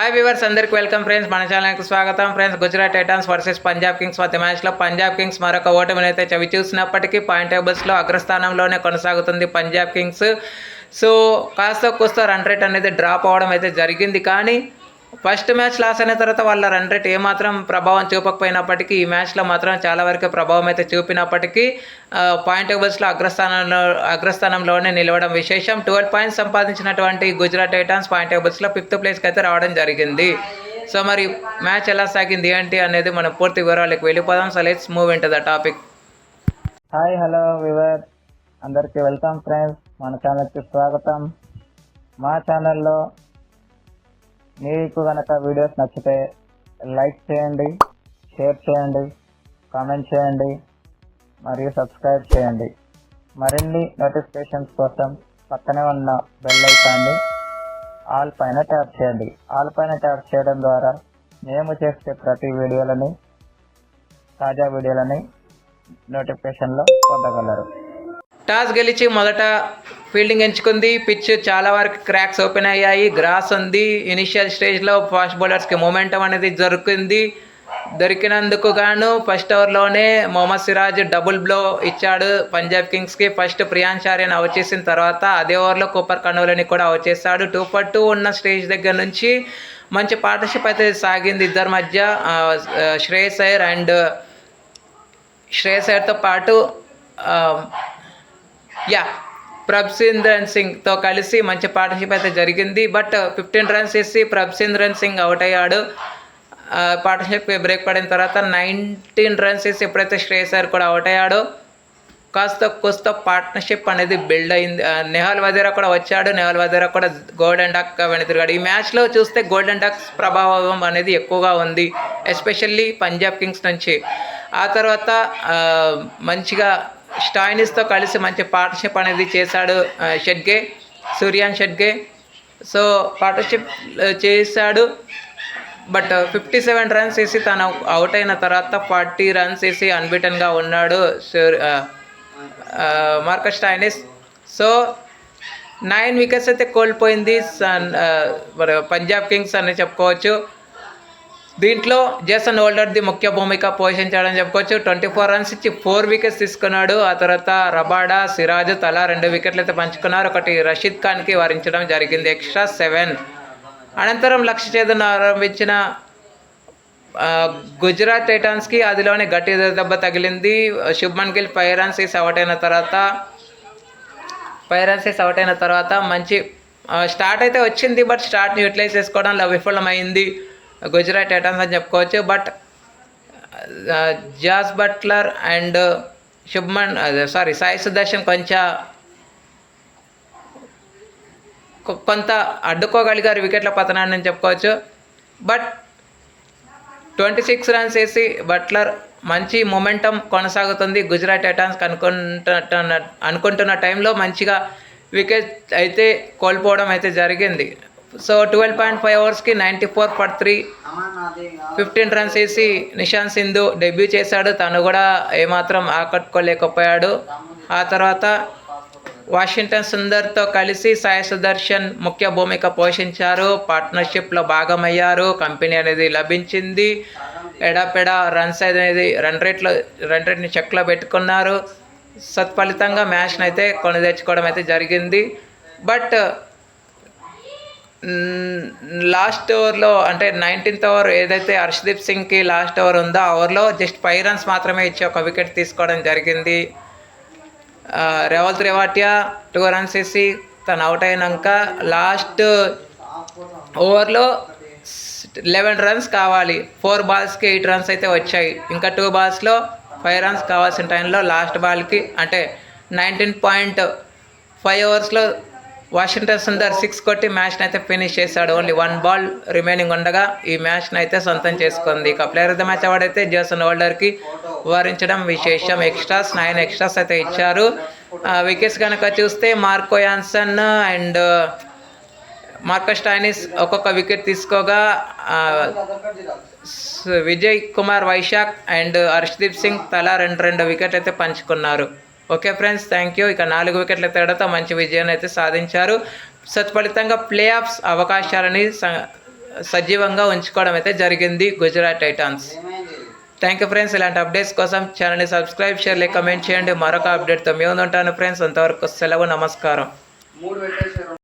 Hi viewers, అందరికి welcome friends. మన ఛానల్కి స్వాగతం friends. Gujarat Titans versus Punjab Kings మధ్య మ్యాచ్లో పంజాబ్ కింగ్స్ మరొక ఓటమిని అయితే చవి చూసినప్పటికీ పాయింట్ టేబుల్స్లో అగ్రస్థానంలోనే కొనసాగుతుంది పంజాబ్ కింగ్స్. సో కాస్త కూస్త రన్ రేట్ అనేది డ్రాప్ అవ్వడం అయితే జరిగింది. కానీ ఫస్ట్ మ్యాచ్ లాస్ అయిన తర్వాత వాళ్ళ రన్ రేట్ ఏమాత్రం ప్రభావం చూపకపోయినప్పటికీ ఈ మ్యాచ్లో మాత్రం చాలా వరకు ప్రభావం అయితే చూపినప్పటికీ పాయింట్ టేబుల్స్లో అగ్రస్థానంలోనే నిలవడం విశేషం. 12 పాయింట్స్ సంపాదించినటువంటి గుజరాత్ టైటాన్స్ పాయింట్ టేబుల్స్లో 5th ప్లేస్కి అయితే రావడం జరిగింది. సో మరి మ్యాచ్ ఎలా సాగింది ఏంటి అనేది మనం పూర్తి వివరాలకు వెళ్ళిపోదాం. So let's move into the topic. Hi hello we were, అందరికీ వెల్కమ్ ఫ్రెండ్స్. మన ఛానల్కి స్వాగతం. మా ఛానల్లో మీకు కనుక వీడియోస్ నచ్చితే లైక్ చేయండి, షేర్ చేయండి, కామెంట్ చేయండి మరియు సబ్స్క్రైబ్ చేయండి. మరిన్ని నోటిఫికేషన్స్ కోసం పక్కనే ఉన్న బెల్ ఐకాన్ని ఆల్ పైన ట్యాప్ చేయండి. ఆల్ పైన ట్యాప్ చేయడం ద్వారా మేము చేసే ప్రతి వీడియోలని, తాజా వీడియోలని నోటిఫికేషన్లో పొందగలరు. టాస్ గెలిచి మొదట ఫీల్డింగ్ ఎంచుకుంది. పిచ్ చాలా వరకు క్రాక్స్ ఓపెన్ అయ్యాయి, గ్రాస్ ఉంది. ఇనిషియల్ స్టేజ్లో ఫాస్ట్ బౌలర్స్కి మొమెంటం అనేది దొరికినందుకు గాను ఫస్ట్ ఓవర్లోనే మొహమ్మద్ సిరాజ్ డబుల్ బ్లో ఇచ్చాడు పంజాబ్ కింగ్స్కి. ఫస్ట్ ప్రియాన్ చార్యన్ అవుట్ చేసిన తర్వాత అదే ఓవర్లో కూపర్ కనోలని కూడా అవుట్ చేశాడు. 2-2 ఉన్న స్టేజ్ దగ్గర నుంచి మంచి పార్ట్నర్షిప్ అయితే సాగింది ఇద్దరి మధ్య. శ్రేయస్ అయ్యర్తో పాటు ప్రభ్సింద్రన్ సింగ్తో కలిసి మంచి పార్ట్నర్షిప్ అయితే జరిగింది. బట్ 15 రన్స్ వేసి ప్రభ్సింద్రన్ సింగ్ అవుట్ అయ్యాడు. పార్ట్నర్షిప్ బ్రేక్ పడిన తర్వాత 19 రన్స్ వేసి ఎప్పుడైతే శ్రేయస్ అయ్యర్ కూడా అవుట్ అయ్యాడో కాస్త పార్ట్నర్షిప్ అనేది బిల్డ్ అయింది. నెహల్ వదేరా కూడా వచ్చాడు. నెహల్ వదేరా కూడా గోల్డెన్ డక్ వెనుతిరిగాడు. ఈ మ్యాచ్లో చూస్తే గోల్డెన్ డక్స్ ప్రభావం అనేది ఎక్కువగా ఉంది, ఎస్పెషల్లీ పంజాబ్ కింగ్స్ నుంచి. ఆ తర్వాత మంచిగా స్టాయినిస్తో కలిసి మంచి పార్ట్నర్షిప్ అనేది చేశాడు సూర్యాన్ షెడ్గే. సో పార్ట్నర్షిప్ చేశాడు. బట్ 57 రన్స్ వేసి తను అవుట్ అయిన తర్వాత 40 రన్స్ వేసి అన్బీటన్గా ఉన్నాడు మార్కస్ స్టాయినిస్. సో 9 వికెట్స్ అయితే కోల్పోయింది పంజాబ్ కింగ్స్ అని చెప్పుకోవచ్చు. దీంట్లో జేసన్ హోల్డర్ది ముఖ్య భూమిక పోషించాడని చెప్పుకోవచ్చు. 24 రన్స్ ఇచ్చి 4 వికెట్స్ తీసుకున్నాడు. ఆ తర్వాత రబాడా, సిరాజ్ తలా 2 వికెట్లు అయితే పంచుకున్నారు. ఒకటి రషీద్ ఖాన్కి వరించడం జరిగింది, ఎక్స్ట్రా 7. అనంతరం లక్ష్య ఛేదన ఆరంభించిన గుజరాత్ టైటాన్స్కి అదిలోనే గట్టి దెబ్బ తగిలింది. శుభ్మన్ గిల్ 5 రన్స్ వేసి అవుట్ అయిన తర్వాత మంచి స్టార్ట్ అయితే వచ్చింది. బట్ స్టార్ట్ని యూటిలైజ్ చేసుకోవడంలో విఫలమైంది గుజరాత్ టైటాన్స్ అని చెప్పుకోవచ్చు. But Jos Buttler and Sai Sudharsan కొంత అడ్డుకోగలిగారు వికెట్ల పతనాన్ని అని చెప్పుకోవచ్చు. బట్ 26 రన్స్ వేసి బట్లర్ మంచి మొమెంటం కొనసాగుతుంది గుజరాత్ టైటాన్స్ అనుకుంటున్న టైంలో మంచిగా వికెట్ అయితే కోల్పోవడం అయితే జరిగింది. సో 12.5 ఓవర్స్కి 94 for 3, 15 రన్స్ వేసి నిషాంత్ సింధు డెబ్యూ చేశాడు. తను కూడా ఏమాత్రం ఆకట్టుకోలేకపోయాడు. ఆ తర్వాత వాషింగ్టన్ సుందర్తో కలిసి సాయి సుదర్శన్ ముఖ్య భూమిక పోషించారు. పార్ట్నర్షిప్లో భాగమయ్యారు. కంపెనీ అనేది లభించింది. ఎడాపెడా రన్ రేట్ని చెక్లో పెట్టుకున్నారు. సత్ఫలితంగా మ్యాచ్ని అయితే కొని తెచ్చుకోవడం అయితే జరిగింది. బట్ లాస్ట్ ఓవర్లో అంటే 19th ఓవర్ ఏదైతే హర్షదీప్ సింగ్కి లాస్ట్ ఓవర్ ఉందో ఆ ఓవర్లో జస్ట్ 5 రన్స్ మాత్రమే ఇచ్చి ఒక వికెట్ తీసుకోవడం జరిగింది. రేవల్ త్రివాటియా 2 రన్స్ వేసి తను అవుట్ అయినాక లాస్ట్ ఓవర్లో 11 రన్స్ కావాలి. 4 బాల్స్కి 8 రన్స్ అయితే వచ్చాయి. ఇంకా 2 బాల్స్లో 5 రన్స్ కావాల్సిన టైంలో లాస్ట్ బాల్కి అంటే 19.5 ఓవర్స్లో వాషింగ్టన్ సుందర్ 6 కొట్టి మ్యాచ్ని అయితే ఫినిష్ చేశాడు. ఓన్లీ 1 బాల్ రిమైనింగ్ ఉండగా ఈ మ్యాచ్ని అయితే సొంతం చేసుకుంది. ఇక player of the match award అయితే జేసన్ హోల్డర్కి వరించడం విశేషం. 9 ఎక్స్ట్రాస్ అయితే ఇచ్చారు. వికెట్స్ కనుక చూస్తే Marco Jansen and Marcus Stoinis ఒక్కొక్క వికెట్ తీసుకోగా విజయ్ కుమార్ వైశాఖ్ అండ్ హర్షదీప్ సింగ్ తలా 2 వికెట్లు అయితే పంచుకున్నారు. Okay friends, thank you. ఇక 4 వికెట్ల తేడాతో మంచి విజయాన్ని అయితే సాధించారు. సత్ఫలితంగా ప్లే ఆఫ్స్ అవకాశాలని సజీవంగా ఉంచుకోవడం అయితే జరిగింది Gujarat Titans. Thank you friends. ఇలాంటి అప్డేట్స్ కోసం ఛానల్ని సబ్స్క్రైబ్, షేర్, లైక్, కమెంట్ చేయండి. మరొక అప్డేట్తో మీ ముందు ఉంటాను ఫ్రెండ్స్. అంతవరకు సెలవు, నమస్కారం.